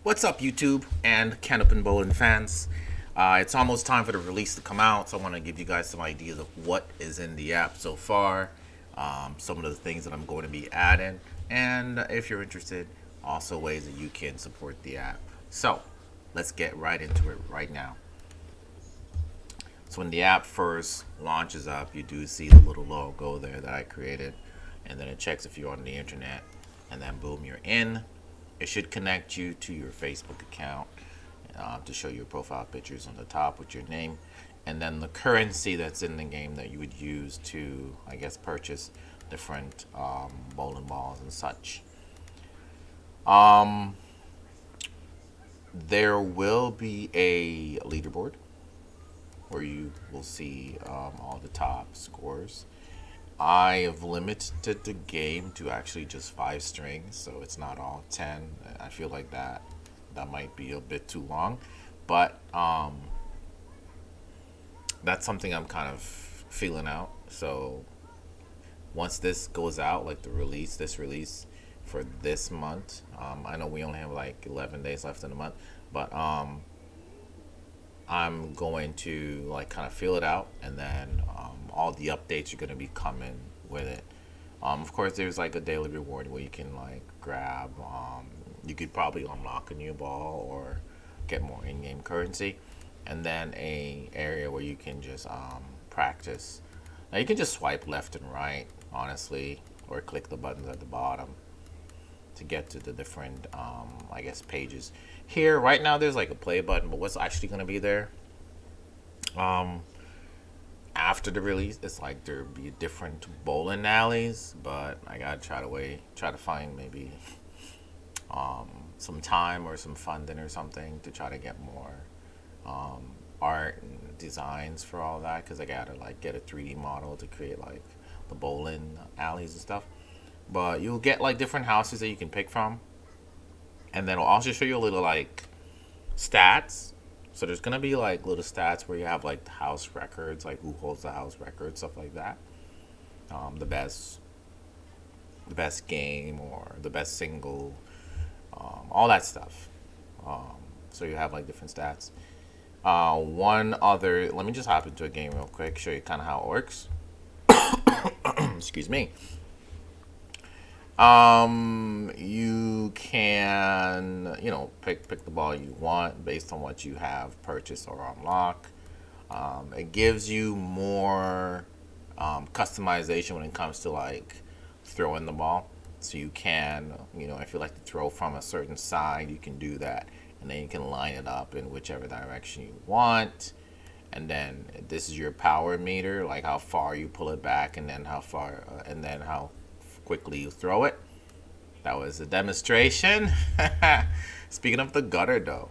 What's up, YouTube and Candlepin bowling fans? It's almost time for the release to come out, so I want to give you guys some ideas of what is in the app so far, some of the things that I'm going to be adding, and if you're interested, also ways that you can support the app. So, let's get right into it right now. So when the app first launches up, you do see the little logo there that I created, and then it checks if you're on the internet, and then boom, you're in. It should connect you to your Facebook account to show your profile pictures on the top with your name, and then the currency that's in the game that you would use to, I guess, purchase different bowling balls and such. Um, there will be a leaderboard where you will see all the top scores. I have limited the game to actually just 5 strings, so it's not all 10. I feel like that might be a bit too long, but that's something I'm kind of feeling out. So once this goes out, like this release for this month, I know we only have like 11 days left in the month, but I'm going to like kind of feel it out, and then all the updates are going to be coming with it. Of course, there's like a daily reward where you can like grab. You could probably unlock a new ball or get more in-game currency, and then a area where you can just practice. Now you can just swipe left and right, honestly, or click the buttons at the bottom to get to the different, I guess, pages. Here, right now, there's like a play button, but what's actually going to be there? Um, After the release, it's like there'll be different bowling alleys, but I gotta try to find maybe some time or some funding or something to try to get more art and designs for all that, because I gotta like get a 3D model to create like the bowling alleys and stuff. But you'll get like different houses that you can pick from, and then it'll also show you a little like stats. So there's gonna be like little stats where you have like the house records, like who holds the house record, stuff like that. The the best game or the best single, all that stuff. Um, so you have like different stats. One other, let me just hop into a game real quick, show you kind of how it works. Excuse me. You can, pick the ball you want based on what you have purchased or unlocked. It gives you more customization when it comes to like throwing the ball. So you can, if you like to throw from a certain side, you can do that, and then you can line it up in whichever direction you want. And then this is your power meter, like how far you pull it back, and then how quickly you throw it. That was a demonstration. Speaking of the gutter, though,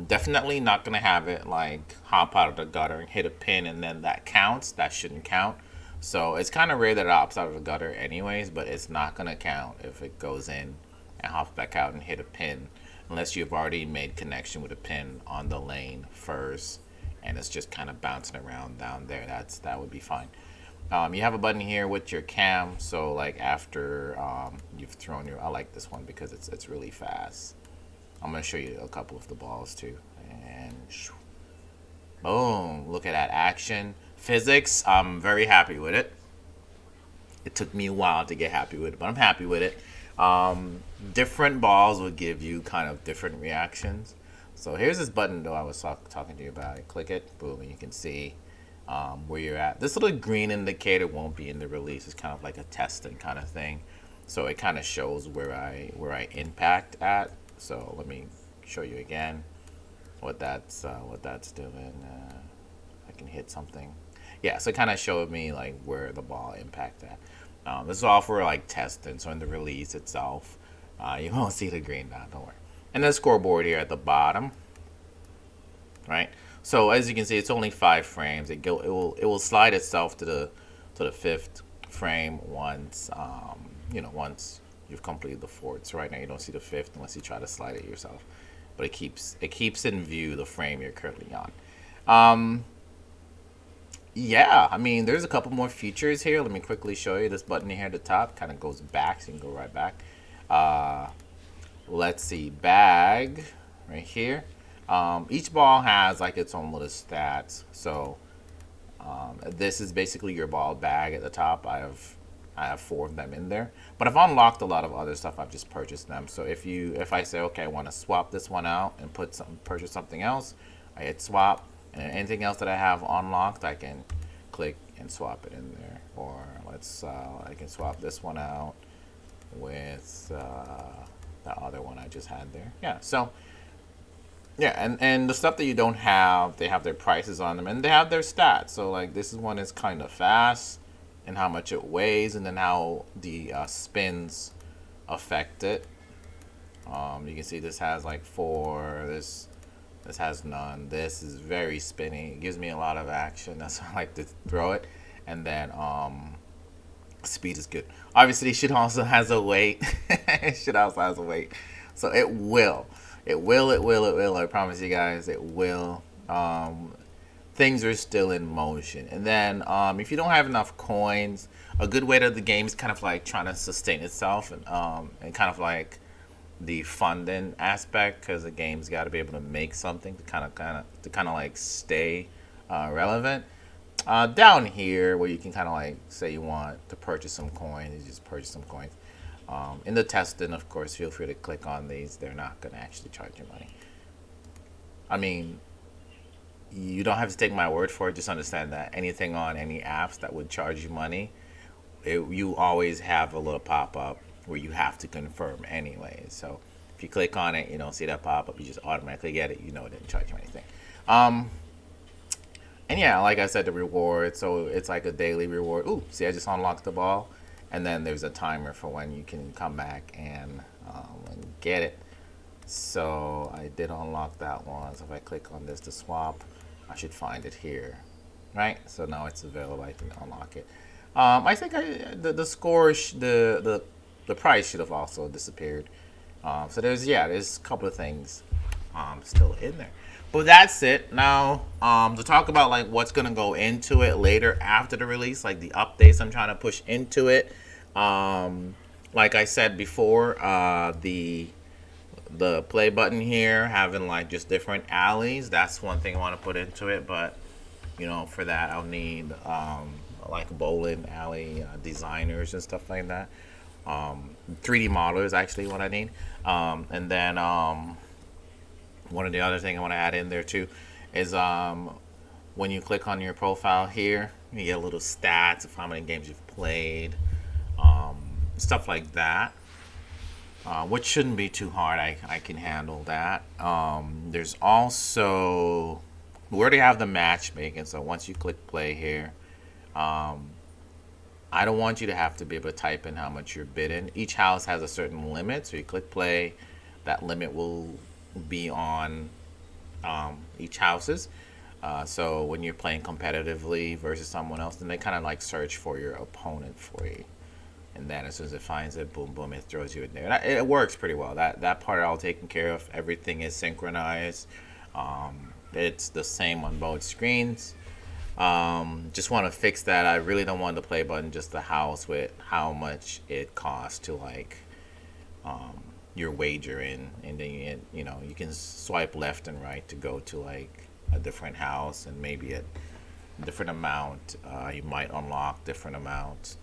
definitely not gonna have it like hop out of the gutter and hit a pin and then that counts. That shouldn't count. So it's kind of rare that it hops out of the gutter, anyways. But it's not gonna count if it goes in and hops back out and hit a pin, unless you've already made connection with a pin on the lane first, and it's just kind of bouncing around down there. That would be fine. You have a button here with your cam, so like after you've thrown your, I like this one because it's really fast. I'm gonna show you a couple of the balls too, and boom! Look at that action. Physics, I'm very happy with it. It took me a while to get happy with it, but I'm happy with it. Different balls will give you kind of different reactions. So here's this button though I was talking to you about. I click it, boom, and you can see where you're at. This little green indicator won't be in the release. It's kind of like a testing kind of thing. So it kind of shows where I impact at. So let me show you again what that's doing. I can hit something. Yeah, so it kind of showed me like where the ball impact at. This is all for like testing. So in the release itself, you won't see the green dot. Don't worry. And the scoreboard here at the bottom, right? So as you can see, it's only 5 frames. It will slide itself to the fifth frame once once you've completed the fourth. So right now you don't see the fifth unless you try to slide it yourself, but it keeps in view the frame you're currently on. Um, yeah, I mean there's a couple more features here. Let me quickly show you. This button here at the top kind of goes back, so you can go right back. Uh, let's see, bag right here. Each ball has like its own little stats. So this is basically your ball bag at the top. I have 4 of them in there, but I've unlocked a lot of other stuff. I've just purchased them. So if I say, okay, I want to swap this one out and purchase something else, I hit swap, and anything else that I have unlocked, I can click and swap it in there. Or I can swap this one out with the other one I just had there. Yeah. So yeah, and the stuff that you don't have, they have their prices on them, and they have their stats. So like this one is kind of fast, and how much it weighs, and then how the spins affect it. You can see this has like 4. This has none. This is very spinny. It gives me a lot of action. That's why I like to throw it. And then speed is good. Obviously, shit also has a weight. Shit also has a weight. So it will. It will, it will, it will. I promise you guys, it will. Things are still in motion. And then if you don't have enough coins, a good way to the game is kind of like trying to sustain itself and kind of like the funding aspect, because the game's got to be able to make something to kind of like stay relevant. Down here, where you can kind of like say you want to purchase some coins, you just purchase some coins. In the testing, of course, feel free to click on these. They're not going to actually charge you money. I mean, you don't have to take my word for it. Just understand that anything on any apps that would charge you money, you always have a little pop-up where you have to confirm anyway. So if you click on it, you don't see that pop-up. You just automatically get it. You know it didn't charge you anything. And yeah, like I said, the reward. So it's like a daily reward. Ooh, see, I just unlocked the ball. And then there's a timer for when you can come back and get it. So I did unlock that one. So if I click on this to swap, I should find it here, right? So now it's available. I can unlock it. I think the score, the price should have also disappeared. So there's a couple of things still in there. But that's it. Now, to talk about like what's gonna go into it later after the release, like the updates I'm trying to push into it. Like I said before, the play button here having like just different alleys. That's one thing I want to put into it. But for that I'll need like bowling alley designers and stuff like that. 3D modelers actually what I need. And then one of the other things I want to add in there too is when you click on your profile here, you get little stats of how many games you've played, stuff like that, which shouldn't be too hard. I can handle that. There's also, we already have the matchmaking, so once you click play here, I don't want you to have to be able to type in how much you're bidding. Each house has a certain limit, so you click play, that limit will be on each houses. So when you're playing competitively versus someone else, then they kind of like search for your opponent for you. And then as soon as it finds it, boom, boom, it throws you in there. And it works pretty well. That part all taken care of. Everything is synchronized. It's the same on both screens. Just want to fix that. I really don't want the play button just the house with how much it costs to like your wager in, and then you can swipe left and right to go to like a different house, and maybe a different amount. You might unlock different amounts.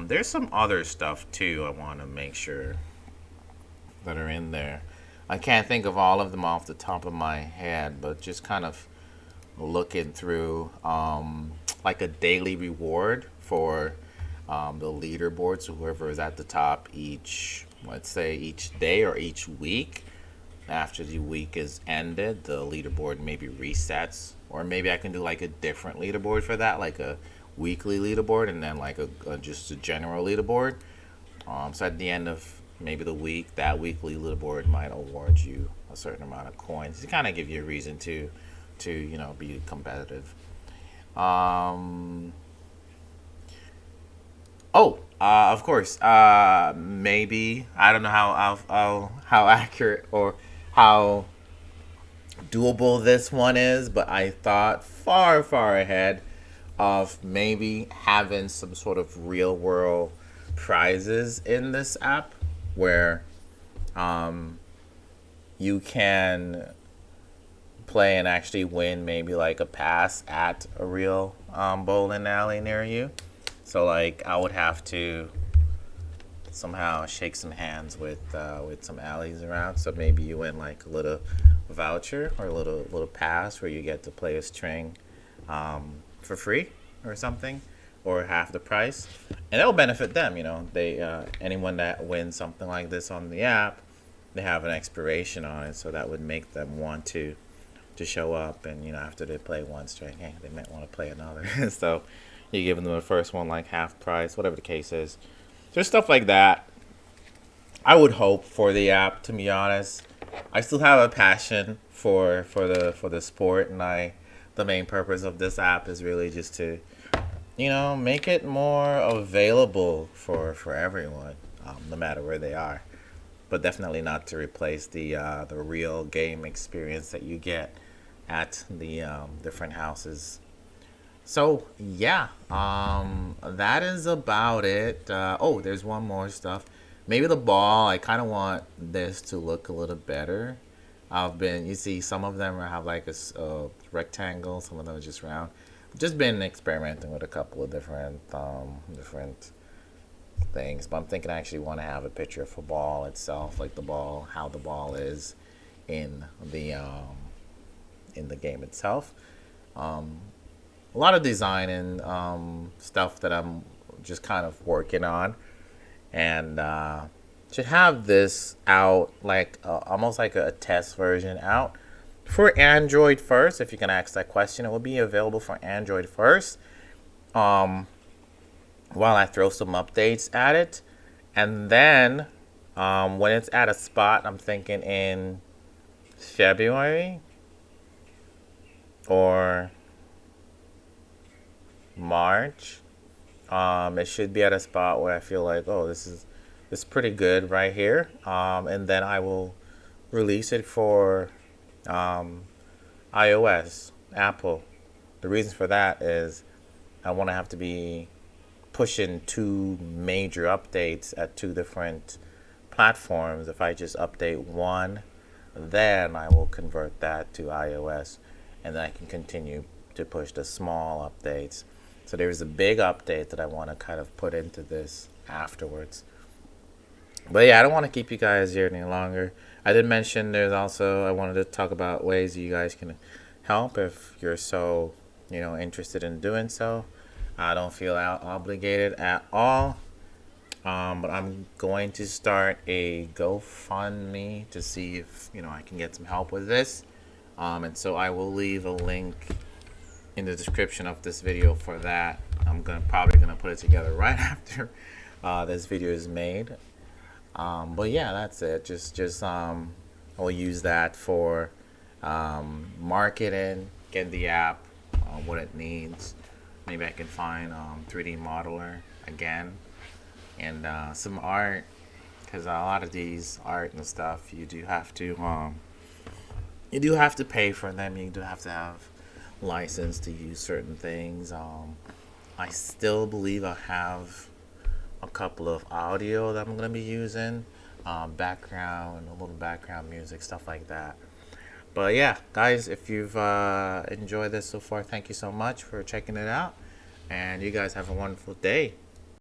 There's some other stuff too I want to make sure that are in there. I can't think of all of them off the top of my head, but just kind of looking through like a daily reward for the leaderboards. So whoever is at the top let's say each day or each week, after the week is ended, the leaderboard maybe resets, or maybe I can do like a different leaderboard for that, like a weekly leaderboard, and then like just a general leaderboard. So at the end of maybe the week, that weekly leaderboard might award you a certain amount of coins to kind of give you a reason to be competitive. Of course. Maybe I don't know how accurate or how doable this one is, but I thought far ahead of maybe having some sort of real world prizes in this app, where Um, you can play and actually win maybe like a pass at a real bowling alley near you. So like I would have to somehow shake some hands with some alleys around. So maybe you win like a little voucher or a little pass where you get to play a string for free or something, or half the price, and that'll benefit them. You know, they anyone that wins something like this on the app, they have an expiration on it, so that would make them want to show up. And you know, after they play one string, hey, they might want to play another. So you're giving them the first one like half price, whatever the case is. There's stuff like that. I would hope for the app, to be honest. I still have a passion for the sport, and the main purpose of this app is really just to make it more available for everyone, no matter where they are. But definitely not to replace the real game experience that you get at the different houses. So yeah, that is about it. Oh, there's one more stuff. Maybe the ball. I kind of want this to look a little better. You see, some of them have like a rectangle, some of them are just round. Just been experimenting with a couple of different things, but I'm thinking I actually want to have a picture of the ball itself, like the ball, how the ball is in the game itself. Um, a lot of design and stuff that I'm just kind of working on, and should have this out like almost like a test version out for Android first. If you can ask that question, it will be available for Android first. Um, while I throw some updates at it, and then when it's at a spot, I'm thinking in February or March. It should be at a spot where I feel like, oh, this is pretty good right here. And then I will release it for um, iOS, Apple. The reason for that is I want to have to be pushing two major updates at two different platforms. If I just update one, then I will convert that to iOS, and then I can continue to push the small updates. So there's a big update that I want to kind of put into this afterwards. But yeah, I don't want to keep you guys here any longer. I did mention I wanted to talk about ways you guys can help if you're so, interested in doing so. I don't feel obligated at all. But I'm going to start a GoFundMe to see if, I can get some help with this. And so I will leave a link in the description of this video for that. I'm probably gonna put it together right after this video is made. But yeah, that's it. I'll use that for marketing, get the app, what it needs. Maybe I can find 3D modeler again, and some art, because a lot of these art and stuff you do have to pay for them. You do have to have license to use certain things. I still believe I have a couple of audio that I'm gonna be using, background, a little background music, stuff like that. But yeah, guys, if you've enjoyed this so far, thank you so much for checking it out, and you guys have a wonderful day.